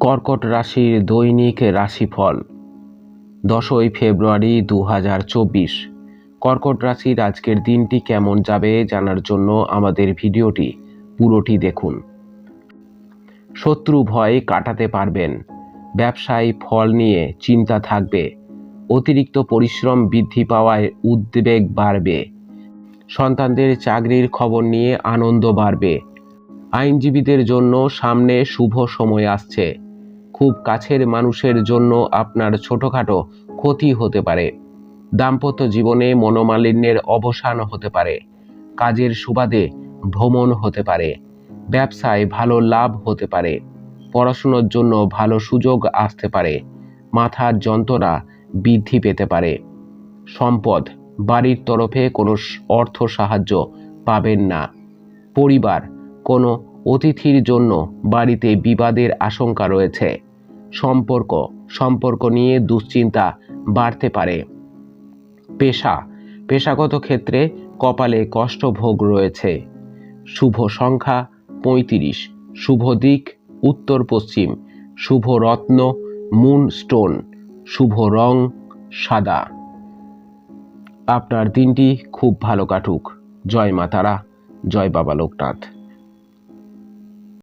কর্কট রাশির দৈনিক রাশিফল 10ই ফেব্রুয়ারি 2024। কর্কট রাশির আজকের দিনটি কেমন যাবে জানার জন্য আমাদের ভিডিওটি পুরোটি দেখুন। শত্রু ভয় কাটাতে পারবেন। ব্যবসায় ফল নিয়ে চিন্তা থাকবে। অতিরিক্ত পরিশ্রম বৃদ্ধি পাওয়ায় উদ্বেগ বাড়বে। সন্তানদের চাকরির খবর নিয়ে আনন্দ বাড়বে। আইনজীবীদের জন্য সামনে শুভ সময় আসছে। খুব কাছের মানুষের জন্য আপনার ছোটখাটো ক্ষতি হতে পারে। দাম্পত্য জীবনে মনোমালিন্যের অবসান হতে পারে। কাজের সুবাদে ভ্রমণ হতে পারে। ব্যবসায় ভালো লাভ হতে পারে। পড়াশোনার জন্য ভালো সুযোগ আসতে পারে। মাথার যন্ত্রণা বৃদ্ধি পেতে পারে। সম্পদ, বাড়ির তরফে কোনো অর্থ সাহায্য পাবেন না। পরিবার, কোনো অতিথির জন্য বাড়িতে বিবাদের আশঙ্কা রয়েছে। সম্পর্ক নিয়ে দুশ্চিন্তা বাড়তে পারে। পেশাগত ক্ষেত্রে কপালে কষ্টভোগ রয়েছে। শুভ সংখ্যা 35, শুভ দিক উত্তর পশ্চিম, শুভ রত্ন মুন স্টোন, শুভ রং সাদা। আপনার দিনটি খুব ভালো কাটুক। জয় মা তারা, জয় বাবা লোকনাথ।